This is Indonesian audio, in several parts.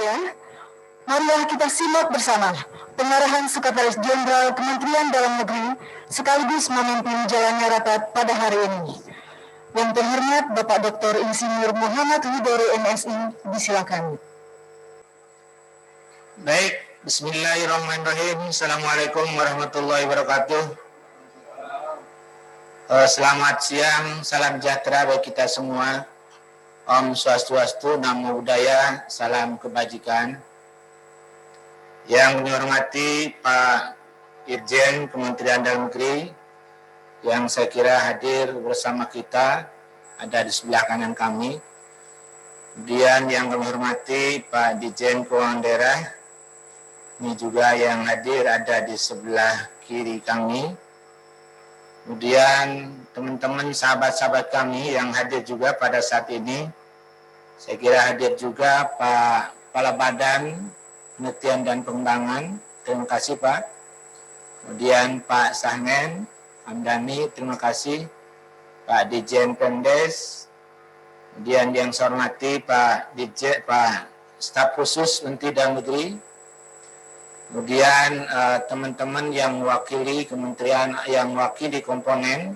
sekalian, marilah kita simak bersama pengarahan Sekretaris Jenderal Kementerian Dalam Negeri sekaligus memimpin jalannya rapat pada hari ini. Yang terhormat Bapak Dr. Insinyur Muhammad Hudori MSI, disilakan. Baik, bismillahirrahmanirrahim. Assalamualaikum warahmatullahi wabarakatuh. Selamat siang, salam sejahtera bagi kita semua. Om Swastiastu, Namo Buddhaya, salam kebajikan. Yang kami hormati Pak Irjen Kementerian Dalam Negeri, yang saya kira hadir bersama kita, ada di sebelah kanan kami. Kemudian yang kami hormati Pak Dirjen Keuangan Daerah, ini juga yang hadir ada di sebelah kiri kami. Kemudian teman-teman sahabat-sahabat kami yang hadir juga pada saat ini, saya kira hadir juga Pak Kepala Badan Penelitian dan Pengembangan, terima kasih Pak. Kemudian Pak Sahnen Hamdani, terima kasih. Pak Dirjen Pemdes, kemudian yang saya hormati Pak Dirjen, Pak Staf Khusus Menteri Dalam Negeri, kemudian teman-teman yang mewakili kementerian, yang mewakili komponen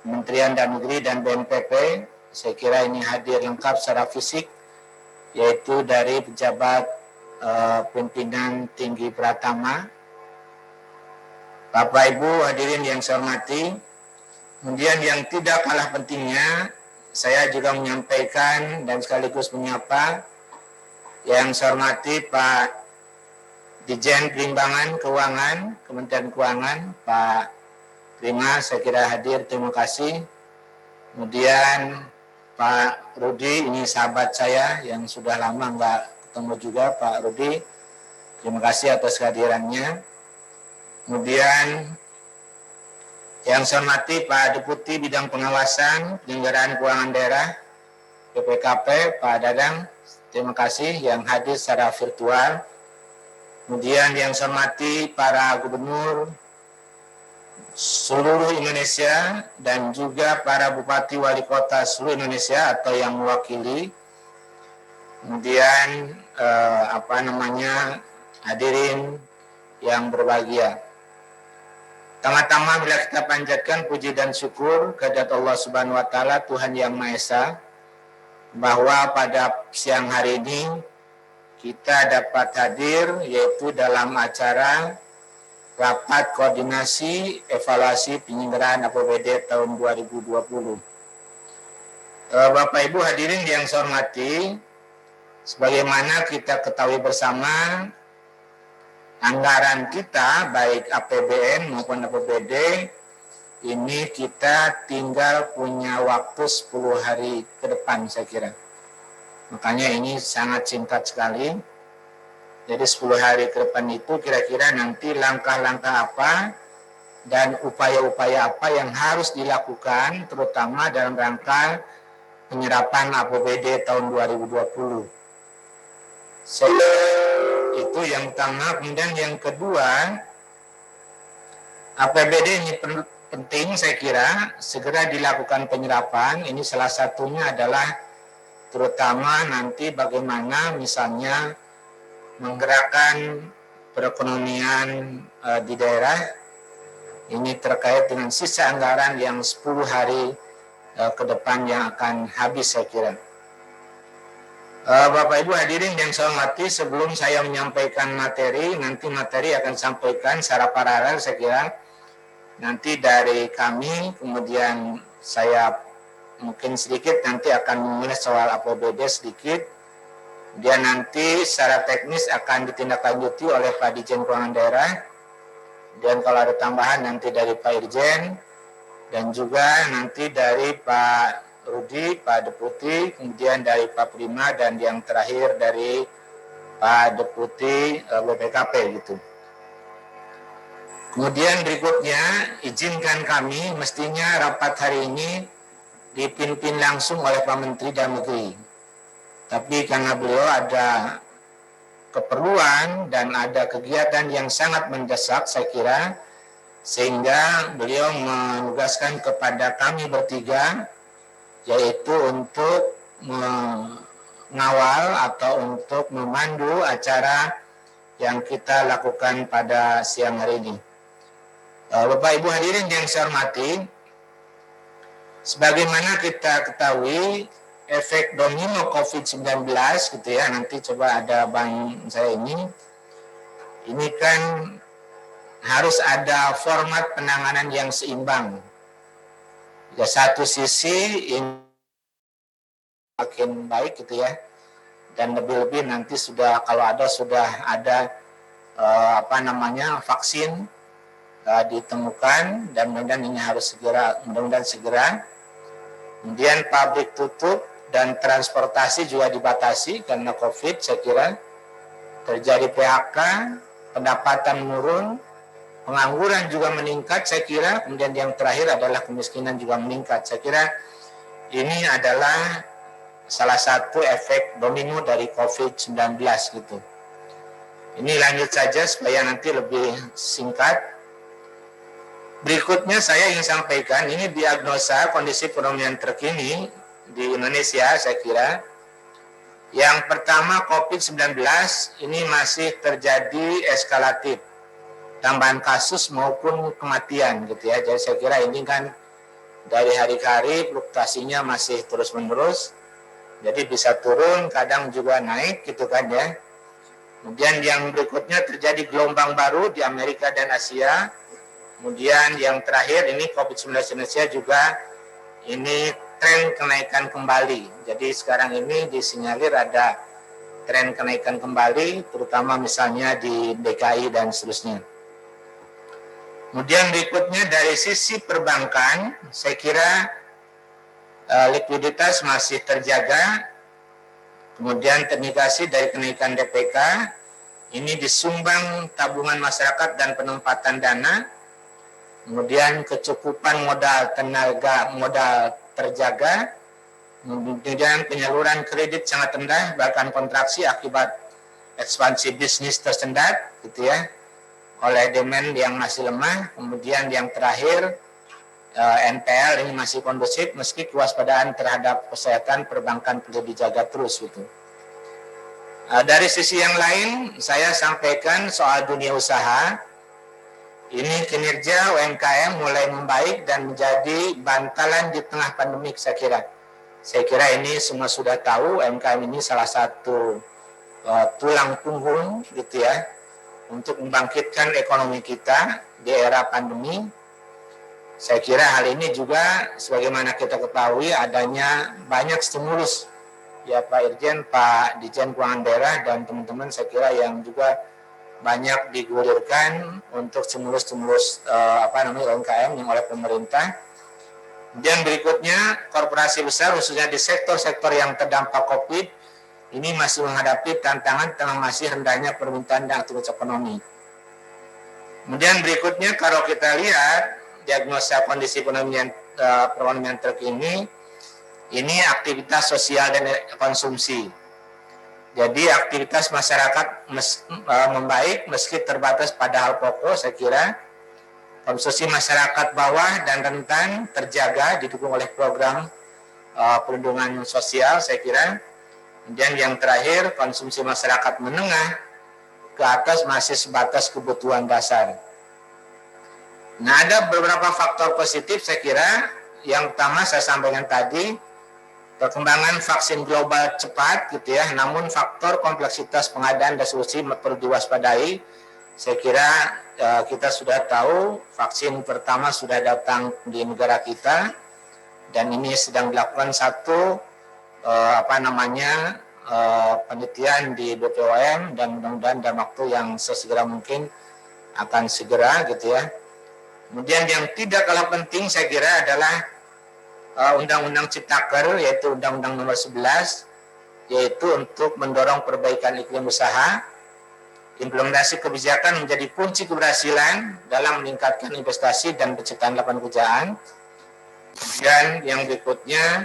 Kementerian Dalam Negeri dan BNPB, saya kira ini hadir lengkap secara fisik, yaitu dari pejabat pimpinan tinggi Pratama, Bapak Ibu hadirin yang saya hormati. Kemudian yang tidak kalah pentingnya, saya juga menyampaikan dan sekaligus menyapa yang saya hormati Pak Dirjen Perimbangan Keuangan, Kementerian Keuangan, Pak Prima, saya kira hadir, terima kasih. Kemudian Pak Rudi, ini sahabat saya yang sudah lama nggak ketemu juga, Pak Rudi, terima kasih atas kehadirannya. Kemudian yang saya hormati Pak Deputi Bidang Pengawasan Penyelenggaraan Keuangan Daerah, PPKP, Pak Dadang, terima kasih yang hadir secara virtual. Kemudian yang saya hormati para gubernur seluruh Indonesia dan juga para bupati wali kota seluruh Indonesia atau yang mewakili. Kemudian hadirin yang berbahagia. Tama-tama bila kita panjatkan puji dan syukur kehadirat Allah Subhanahu wa taala, Tuhan yang Maha Esa, bahwa pada siang hari ini kita dapat hadir yaitu dalam acara rapat koordinasi evaluasi penyelenggaraan APBD tahun 2020. Bapak Ibu hadirin yang saya hormati, sebagaimana kita ketahui bersama, anggaran kita baik APBN maupun APBD ini kita tinggal punya waktu 10 hari ke depan saya kira. Makanya ini sangat singkat sekali. Jadi 10 hari ke depan itu kira-kira nanti langkah-langkah apa dan upaya-upaya apa yang harus dilakukan terutama dalam rangka penyerapan APBD tahun 2020. Itu yang pertama. Kemudian yang kedua, APBD ini penting saya kira segera dilakukan penyerapan. Ini salah satunya adalah terutama nanti bagaimana misalnya menggerakkan perekonomian di daerah. Ini terkait dengan sisa anggaran yang 10 hari ke depan yang akan habis saya kira. Bapak Ibu hadirin yang saya hormati, sebelum saya menyampaikan materi, nanti materi akan sampaikan secara paralel saya kira. Nanti dari kami, kemudian saya mungkin sedikit nanti akan mengulas soal APBD sedikit. Kemudian nanti secara teknis akan ditindaklanjuti oleh Pak Dirjen Keuangan Daerah. Dan kalau ada tambahan nanti dari Pak Irjen dan juga nanti dari Pak Rudi, Pak Deputi, kemudian dari Pak Prima dan yang terakhir dari Pak Deputi BPKP gitu. Kemudian berikutnya izinkan kami mestinya rapat hari ini dipimpin langsung oleh Pak Menteri Dalam Negeri. Tapi karena beliau ada keperluan dan ada kegiatan yang sangat mendesak saya kira, sehingga beliau menugaskan kepada kami bertiga, yaitu untuk mengawal atau untuk memandu acara yang kita lakukan pada siang hari ini. Bapak Ibu hadirin yang saya hormati, sebagaimana kita ketahui efek domino COVID-19 gitu ya, nanti coba ada bang saya ini kan harus ada format penanganan yang seimbang. Ya, satu sisi ini makin baik gitu ya, dan lebih-lebih nanti sudah ada vaksin ditemukan, dan mudah-mudahan ini harus segera. Kemudian pabrik tutup dan transportasi juga dibatasi karena COVID, saya kira terjadi PHK, pendapatan menurun, pengangguran juga meningkat, saya kira. Kemudian yang terakhir adalah kemiskinan juga meningkat. Saya kira ini adalah salah satu efek domino dari COVID-19 gitu. Ini lanjut saja supaya nanti lebih singkat. Berikutnya saya ingin sampaikan, ini diagnosa kondisi perekonomian terkini di Indonesia, saya kira. Yang pertama, COVID-19 ini masih terjadi eskalatif, tambahan kasus maupun kematian gitu ya. Jadi saya kira ini kan dari hari ke hari fluktuasinya masih terus-menerus. Jadi bisa turun, kadang juga naik gitu kan ya. Kemudian yang berikutnya terjadi gelombang baru di Amerika dan Asia. Kemudian yang terakhir ini COVID-19 Indonesia juga ini tren kenaikan kembali. Jadi sekarang ini disinyalir ada tren kenaikan kembali, terutama misalnya di DKI dan seterusnya. Kemudian berikutnya dari sisi perbankan, saya kira likuiditas masih terjaga, kemudian termitigasi dari kenaikan DPK, ini disumbang tabungan masyarakat dan penempatan dana, kemudian kecukupan modal terjaga, kemudian penyaluran kredit sangat rendah, bahkan kontraksi akibat ekspansi bisnis tersendat, gitu ya, oleh demand yang masih lemah. Kemudian yang terakhir, NPL ini masih kondusif meski kewaspadaan terhadap kesehatan perbankan perlu dijaga terus gitu. Dari sisi yang lain, saya sampaikan soal dunia usaha. Ini kinerja UMKM mulai membaik dan menjadi bantalan di tengah pandemik, saya kira. Saya kira ini semua sudah tahu, UMKM ini salah satu tulang punggung gitu ya, untuk membangkitkan ekonomi kita di era pandemi. Saya kira hal ini juga sebagaimana kita ketahui adanya banyak stimulus ya Pak Irjen, Pak Dirjen Keuangan Daerah dan teman-teman, saya kira yang juga banyak digulirkan untuk stimulus UMKM yang oleh pemerintah. Dan berikutnya korporasi besar khususnya di sektor-sektor yang terdampak COVID ini masih menghadapi tantangan tengah masih rendahnya permintaan dan aktivitas ekonomi. Kemudian berikutnya kalau kita lihat diagnosa kondisi perekonomian terkini, ini aktivitas sosial dan konsumsi. Jadi aktivitas masyarakat membaik meski terbatas pada hal pokok, saya kira. Konsumsi masyarakat bawah dan rentan terjaga didukung oleh program perlindungan sosial, saya kira. Kemudian yang terakhir, konsumsi masyarakat menengah ke atas masih sebatas kebutuhan dasar. Nah, ada beberapa faktor positif saya kira. Yang pertama saya sampaikan tadi, perkembangan vaksin global cepat gitu ya, namun faktor kompleksitas pengadaan dan distribusi perlu diwaspadai. Saya kira kita sudah tahu vaksin pertama sudah datang di negara kita dan ini sedang dilakukan satu penelitian di BPOM dan mudah-mudahan dalam waktu yang sesegera mungkin akan segera gitu ya. Kemudian yang tidak kalah penting saya kira adalah Undang-Undang Ciptaker, yaitu Undang-Undang Nomor 11, yaitu untuk mendorong perbaikan iklim usaha. Implementasi kebijakan menjadi kunci keberhasilan dalam meningkatkan investasi dan penciptaan lapangan pekerjaan. Dan yang berikutnya,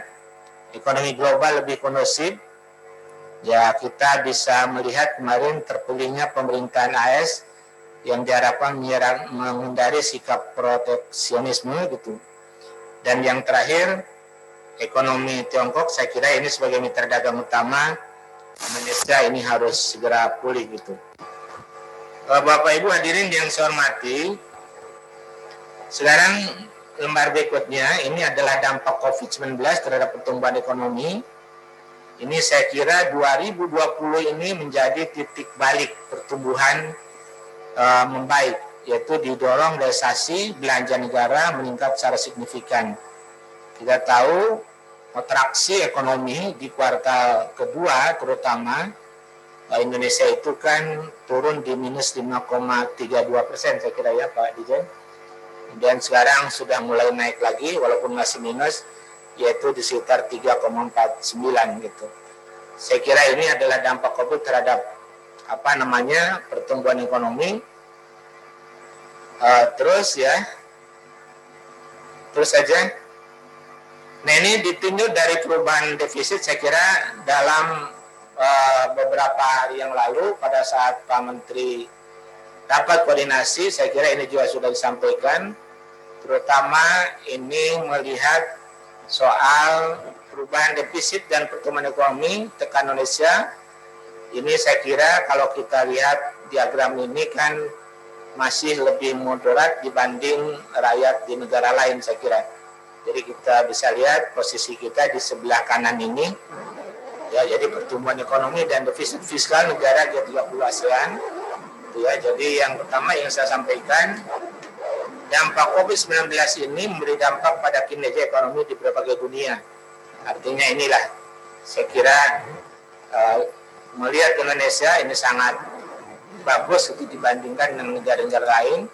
ekonomi global lebih kondusif. Ya, kita bisa melihat kemarin terpilihnya pemerintahan AS yang diharapkan menghindari sikap proteksionisme gitu. Dan yang terakhir, ekonomi Tiongkok, saya kira ini sebagai mitra dagang utama Indonesia ini harus segera pulih gitu. Bapak Ibu hadirin yang saya hormati, sekarang lembar berikutnya ini adalah dampak COVID-19 terhadap pertumbuhan ekonomi. Ini saya kira 2020 ini menjadi titik balik pertumbuhan membaik, yaitu didorong realisasi belanja negara meningkat secara signifikan. Kita tahu kontraksi ekonomi di kuartal kedua terutama Indonesia itu kan turun di minus 5,32%, saya kira ya Pak Dijen. Dan sekarang sudah mulai naik lagi walaupun masih minus, yaitu di sekitar 3,49 gitu. Saya kira ini adalah dampak COVID terhadap pertumbuhan ekonomi. Terus saja. Nah, ini ditinjau dari perubahan defisit, saya kira dalam beberapa hari yang lalu pada saat Pak Menteri rapat koordinasi, saya kira ini juga sudah disampaikan, terutama ini melihat soal perubahan defisit dan pertumbuhan ekonomi tekan Indonesia. Ini saya kira kalau kita lihat diagram ini kan masih lebih moderat dibanding rakyat di negara lain, saya kira. Jadi kita bisa lihat posisi kita di sebelah kanan ini. Ya, jadi pertumbuhan ekonomi dan defisit fiskal negara G30 ASEAN. Ya, jadi yang pertama yang saya sampaikan, dampak COVID-19 ini memberi dampak pada kinerja ekonomi di berbagai dunia. Artinya inilah, saya kira melihat Indonesia ini sangat bagus itu dibandingkan dengan negara-negara lain.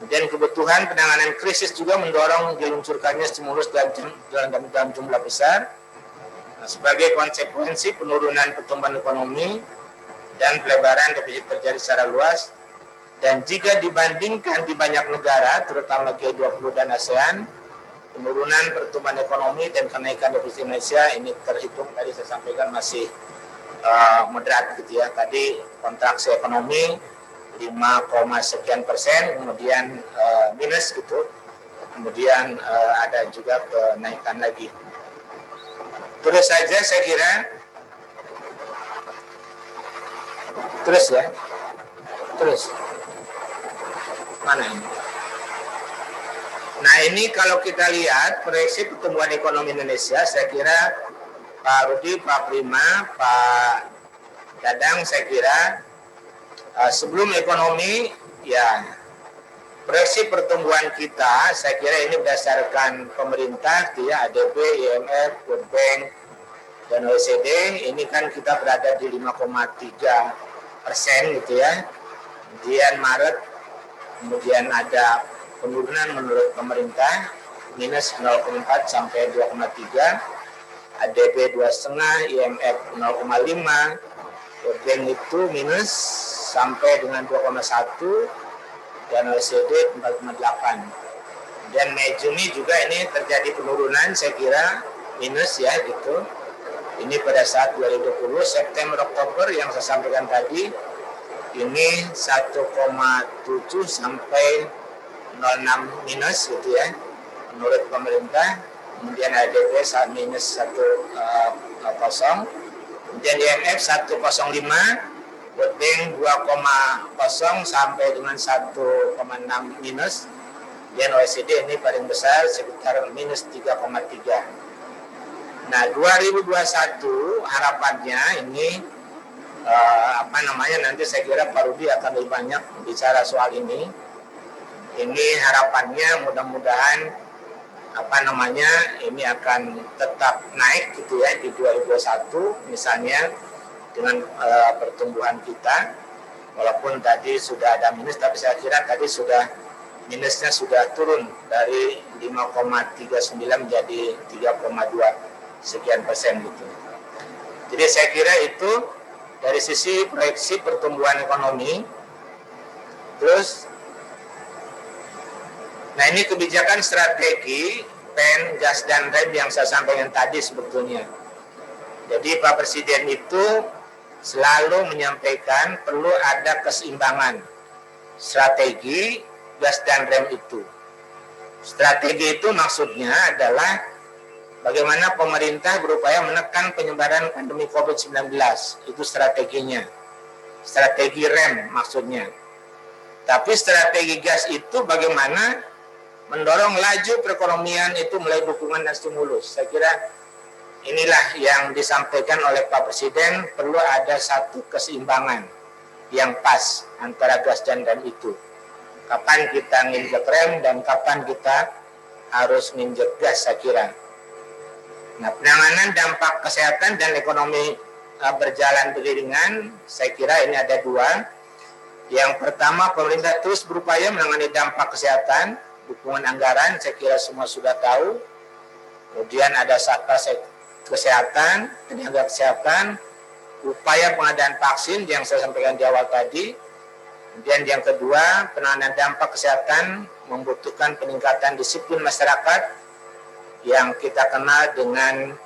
Kemudian kebutuhan penanganan krisis juga mendorong diluncurkannya stimulus dalam jumlah besar. Nah, sebagai konsekuensi penurunan pertumbuhan ekonomi dan pelebaran defisit terjadi secara luas. Dan jika dibandingkan di banyak negara, terutama G20 dan ASEAN, penurunan pertumbuhan ekonomi dan kenaikan defisit Indonesia ini terhitung tadi saya sampaikan masih moderat gitu ya. Tadi kontraksi ekonomi 5, sekian persen, kemudian minus gitu, kemudian ada juga kenaikan lagi. Terus saja saya kira, terus mana ini? Nah, ini kalau kita lihat proyeksi pertumbuhan ekonomi Indonesia, saya kira Pak Rudi, Pak Prima, Pak Dadang, saya kira sebelum ekonomi, ya proyeksi pertumbuhan kita, saya kira ini berdasarkan pemerintah, ya ADB, IMF, World Bank, dan OECD, ini kan kita berada di 5,3% gitu ya. Kemudian Maret, kemudian ada penurunan menurut pemerintah, minus 0,4 sampai 2,3, ADB 2,5, IMF 0,5, World Bank itu minus sampai dengan 2,1 dan OECD 4,8. Dan Mei Juni juga ini terjadi penurunan, saya kira minus ya gitu. Ini pada saat 2020, September Oktober yang saya sampaikan tadi ini 1,7 sampai 0,6 minus gitu ya menurut pemerintah. Kemudian ADB minus 1,0, kemudian IMF 1,05, World Bank 2,0 sampai dengan 1,6 minus, dan OECD ini paling besar sekitar minus 3,3. Nah, 2021 harapannya ini nanti saya kira Pak Rudi akan lebih banyak bicara soal ini. Ini harapannya mudah-mudahan ini akan tetap naik gitu ya di 2021 misalnya dengan pertumbuhan kita, walaupun tadi sudah ada minus, tapi saya kira tadi minusnya sudah turun dari 5,39 menjadi 3,2 sekian persen gitu. Jadi saya kira itu dari sisi proyeksi pertumbuhan ekonomi. Terus, nah ini kebijakan strategi PEN, gas dan rem yang saya sampaikan tadi sebetulnya. Jadi Pak Presiden itu selalu menyampaikan perlu ada keseimbangan strategi gas dan rem itu. Strategi itu maksudnya adalah bagaimana pemerintah berupaya menekan penyebaran pandemi COVID-19. Itu strateginya. Strategi rem maksudnya. Tapi strategi gas itu bagaimana mendorong laju perekonomian itu melalui dukungan dan stimulus. Saya kira inilah yang disampaikan oleh Pak Presiden, perlu ada satu keseimbangan yang pas antara gas dan rem itu. Kapan kita nginjek rem dan kapan kita harus nginjek gas, saya kira. Nah, penanganan dampak kesehatan dan ekonomi berjalan beriringan, saya kira ini ada dua. Yang pertama, pemerintah terus berupaya menangani dampak kesehatan, dukungan anggaran, saya kira semua sudah tahu. Kemudian ada satgas kesehatan, tenaga kesehatan, upaya pengadaan vaksin yang saya sampaikan di awal tadi. Kemudian yang kedua, penanganan dampak kesehatan membutuhkan peningkatan disiplin masyarakat yang kita kenal dengan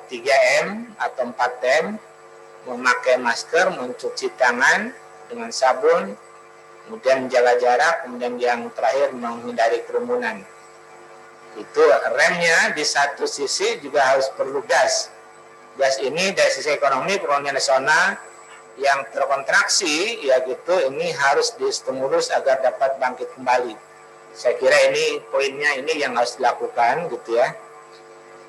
3M atau 4M, memakai masker, mencuci tangan dengan sabun, kemudian menjaga jarak, kemudian yang terakhir menghindari kerumunan. Itu remnya di satu sisi juga harus perlu gas. Gas ini dari sisi ekonomi nasional yang terkontraksi, ya gitu, ini harus distimulus agar dapat bangkit kembali. Saya kira ini poinnya ini yang harus dilakukan gitu ya.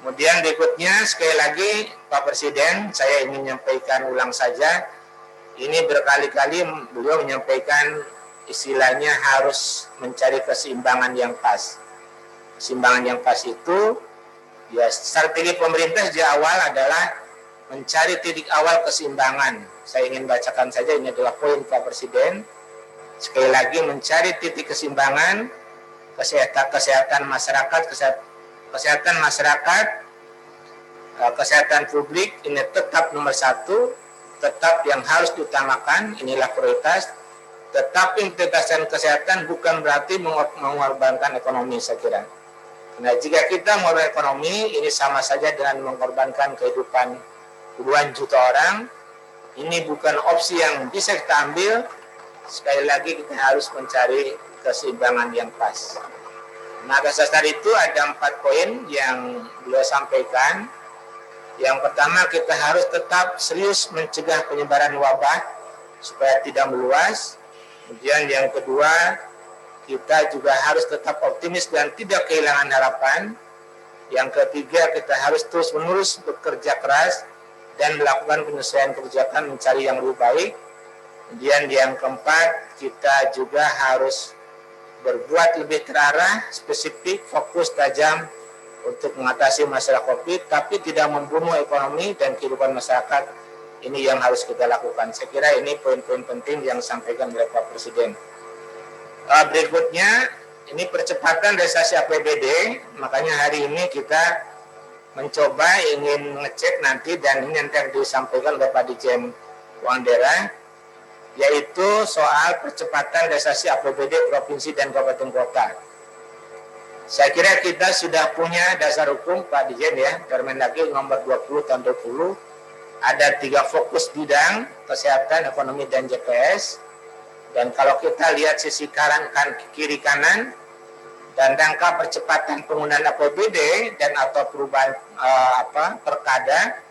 Kemudian berikutnya sekali lagi Pak Presiden, saya ingin menyampaikan ulang saja, ini berkali-kali beliau menyampaikan istilahnya harus mencari keseimbangan yang pas. Keseimbangan yang pas itu, ya strategi pemerintah sejak awal adalah mencari titik awal keseimbangan. Saya ingin bacakan saja, ini adalah poin Pak Presiden. Sekali lagi mencari titik keseimbangan, kesehatan masyarakat, kesehatan publik ini tetap nomor satu, tetap yang harus diutamakan, inilah prioritas. Tetapi prioritaskan kesehatan bukan berarti mengorbankan ekonomi, saya kira. Nah, jika kita mengorbankan ekonomi, ini sama saja dengan mengorbankan kehidupan puluhan juta orang. Ini bukan opsi yang bisa kita ambil. Sekali lagi kita harus mencari keseimbangan yang pas. Nah, atas dasar itu ada 4 poin yang beliau sampaikan. Yang pertama, kita harus tetap serius mencegah penyebaran wabah supaya tidak meluas. Kemudian yang kedua, kita juga harus tetap optimis dan tidak kehilangan harapan. Yang ketiga, kita harus terus-menerus bekerja keras dan melakukan penyesuaian kebijakan mencari yang lebih baik. Kemudian yang keempat, kita juga harus berbuat lebih terarah, spesifik, fokus, tajam untuk mengatasi masalah COVID, tapi tidak membunuh ekonomi dan kehidupan masyarakat. Ini yang harus kita lakukan. Saya kira ini poin-poin penting yang disampaikan oleh Pak Presiden. Berikutnya, ini percepatan realisasi APBD, makanya hari ini kita mencoba ingin ngecek nanti, dan ini nanti yang disampaikan oleh Pak Dirjen Keuangan Daerah, yaitu soal percepatan realisasi APBD provinsi dan kabupaten kota. Saya kira kita sudah punya dasar hukum Pak Dirjen ya, Permendagri nomor 20 tahun 20, ada 3 fokus bidang, kesehatan, ekonomi, dan JPS. Dan kalau kita lihat sisi kiri kanan, dan rangka percepatan penggunaan APBD dan atau perubahan perkada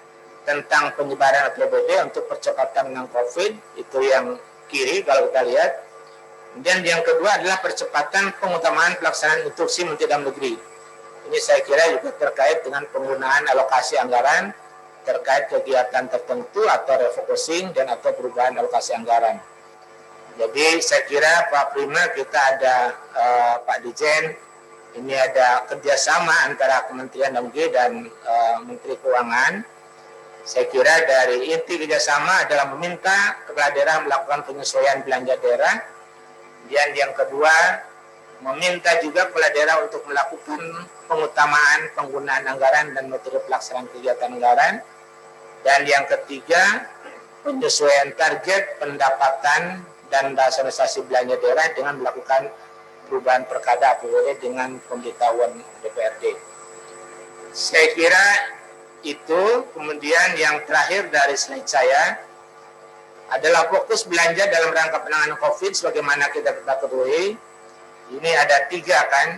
tentang penyebaran APBD untuk percepatan dengan COVID, itu yang kiri kalau kita lihat. Dan yang kedua adalah percepatan pengutamaan pelaksanaan instruksi Menteri Dalam Negeri. Ini saya kira juga terkait dengan penggunaan alokasi anggaran terkait kegiatan tertentu atau refocusing dan atau perubahan alokasi anggaran. Jadi saya kira Pak Prima, kita ada Pak Dirjen, ini ada kerjasama antara Kementerian Dalam Negeri dan Menteri Keuangan. Saya kira dari inti kerjasama adalah meminta kepala daerah melakukan penyesuaian belanja daerah. Dan yang kedua, meminta juga kepala daerah untuk melakukan pengutamaan penggunaan anggaran dan metode pelaksanaan kegiatan anggaran. Dan yang ketiga, penyesuaian target pendapatan dan rasionalisasi belanja daerah dengan melakukan perubahan perkada APBD dengan pemberitahuan DPRD. Saya kira itu. Kemudian yang terakhir dari slide saya adalah fokus belanja dalam rangka penanganan COVID. Sebagaimana kita ketahui, ini ada 3 kan.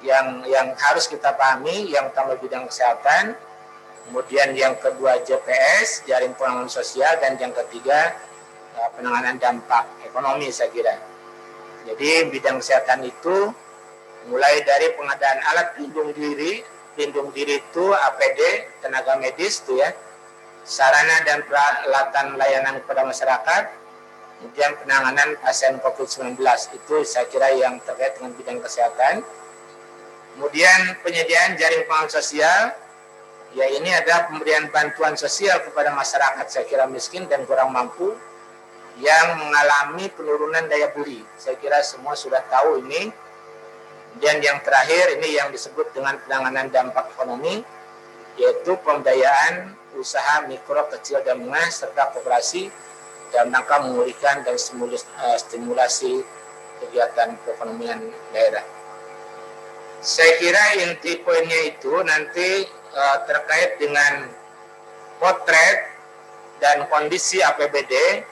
yang harus kita pahami, yang pertama bidang kesehatan, kemudian yang kedua JPS, jaring penanganan sosial, dan yang ketiga penanganan dampak ekonomi saya kira. Jadi bidang kesehatan itu mulai dari pengadaan alat pelindung diri itu APD, tenaga medis itu ya, sarana dan peralatan layanan kepada masyarakat, kemudian penanganan pasien COVID-19 itu saya kira yang terkait dengan bidang kesehatan. Kemudian penyediaan jaring pengaman sosial, ya ini ada pemberian bantuan sosial kepada masyarakat saya kira miskin dan kurang mampu yang mengalami penurunan daya beli. Saya kira semua sudah tahu ini. Dan yang terakhir ini yang disebut dengan penanganan dampak ekonomi, yaitu pemberdayaan usaha mikro, kecil, dan menengah serta koperasi dalam rangka memulihkan dan stimulasi kegiatan perekonomian daerah. Saya kira inti poinnya itu nanti terkait dengan potret dan kondisi APBD.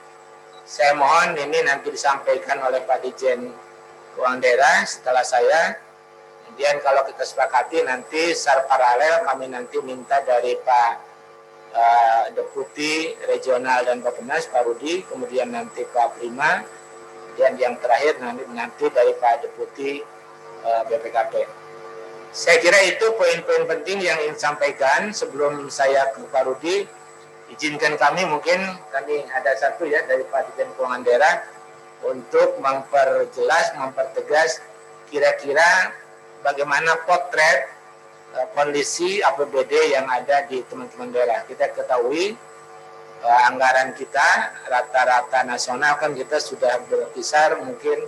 Saya mohon ini nanti disampaikan oleh Pak Dirjen Keuangan Daerah setelah saya. Kemudian kalau kita sepakati nanti secara paralel kami nanti minta dari Pak Deputi Regional dan Bappenas Pak Rudi, kemudian nanti Pak Prima, dan yang terakhir nanti dari Pak Deputi BPKP. Saya kira itu poin-poin penting yang ingin sampaikan. Sebelum saya ke Pak Rudi, izinkan kami ada satu ya dari Pak Dirjen Keuangan Daerah untuk mempertegas kira-kira bagaimana potret kondisi APBD yang ada di teman-teman daerah. Kita ketahui anggaran kita rata-rata nasional kan kita sudah berkisar mungkin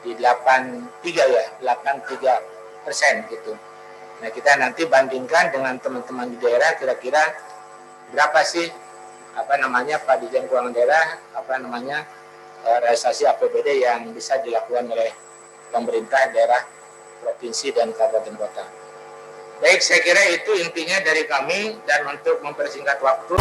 di 83% gitu. Nah kita nanti bandingkan dengan teman-teman di daerah kira-kira berapa sih Pak Dirjen Keuangan Daerah realisasi APBD yang bisa dilakukan oleh pemerintah daerah, provinsi dan kabupaten kota. Baik, saya kira itu intinya dari kami, dan untuk mempersingkat waktu